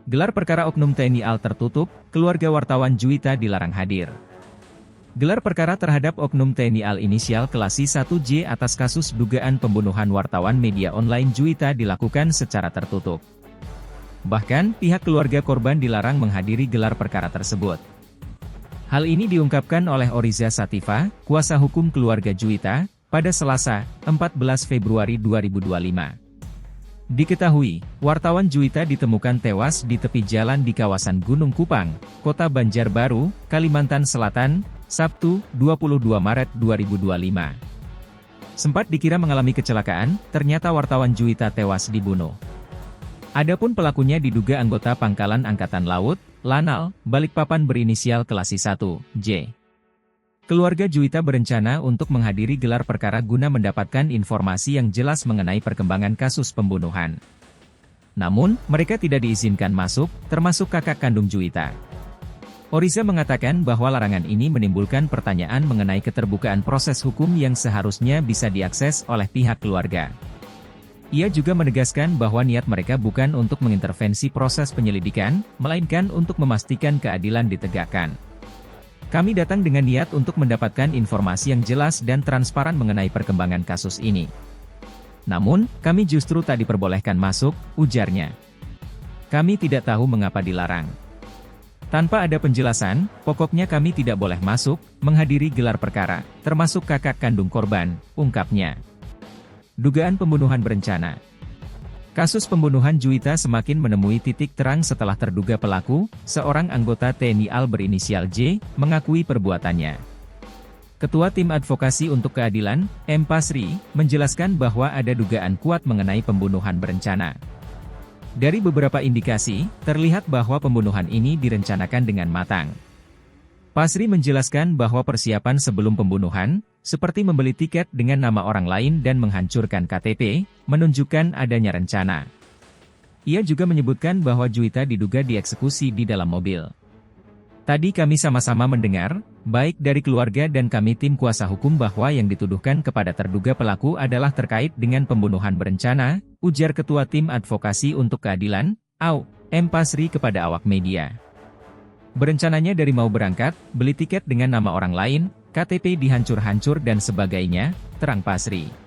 Gelar perkara Oknum TNI AL tertutup, keluarga wartawan Juwita dilarang hadir. Gelar perkara terhadap Oknum TNI AL inisial Klasi 1J atas kasus dugaan pembunuhan wartawan media online Juwita dilakukan secara tertutup. Bahkan, pihak keluarga korban dilarang menghadiri gelar perkara tersebut. Hal ini diungkapkan oleh Oriza Sativa, kuasa hukum keluarga Juwita, pada Selasa, 14 Februari 2025. Diketahui, wartawan Juwita ditemukan tewas di tepi jalan di kawasan Gunung Kupang, Kota Banjarbaru, Kalimantan Selatan, Sabtu, 22 Maret 2025. Sempat dikira mengalami kecelakaan, ternyata wartawan Juwita tewas dibunuh. Adapun pelakunya diduga anggota Pangkalan Angkatan Laut, Lanal, Balikpapan berinisial Klasi 1J. Keluarga Juwita berencana untuk menghadiri gelar perkara guna mendapatkan informasi yang jelas mengenai perkembangan kasus pembunuhan. Namun, mereka tidak diizinkan masuk, termasuk kakak kandung Juwita. Oriza mengatakan bahwa larangan ini menimbulkan pertanyaan mengenai keterbukaan proses hukum yang seharusnya bisa diakses oleh pihak keluarga. Ia juga menegaskan bahwa niat mereka bukan untuk mengintervensi proses penyelidikan, melainkan untuk memastikan keadilan ditegakkan. Kami datang dengan niat untuk mendapatkan informasi yang jelas dan transparan mengenai perkembangan kasus ini. Namun, kami justru tak diperbolehkan masuk, ujarnya. Kami tidak tahu mengapa dilarang. Tanpa ada penjelasan, pokoknya kami tidak boleh masuk, menghadiri gelar perkara, termasuk kakak kandung korban, ungkapnya. Dugaan pembunuhan berencana. Kasus pembunuhan Juwita semakin menemui titik terang setelah terduga pelaku, seorang anggota TNI AL berinisial J, mengakui perbuatannya. Ketua Tim Advokasi untuk Keadilan, M. Pasri, menjelaskan bahwa ada dugaan kuat mengenai pembunuhan berencana. Dari beberapa indikasi, terlihat bahwa pembunuhan ini direncanakan dengan matang. Pasri menjelaskan bahwa persiapan sebelum pembunuhan, seperti membeli tiket dengan nama orang lain dan menghancurkan KTP, menunjukkan adanya rencana. Ia juga menyebutkan bahwa Juwita diduga dieksekusi di dalam mobil. Tadi kami sama-sama mendengar, baik dari keluarga dan kami tim kuasa hukum bahwa yang dituduhkan kepada terduga pelaku adalah terkait dengan pembunuhan berencana, ujar Ketua Tim Advokasi untuk Keadilan, AU, M. Pasri kepada awak media. Berencananya dari mau berangkat, beli tiket dengan nama orang lain, KTP dihancur-hancur dan sebagainya, terang Pasri.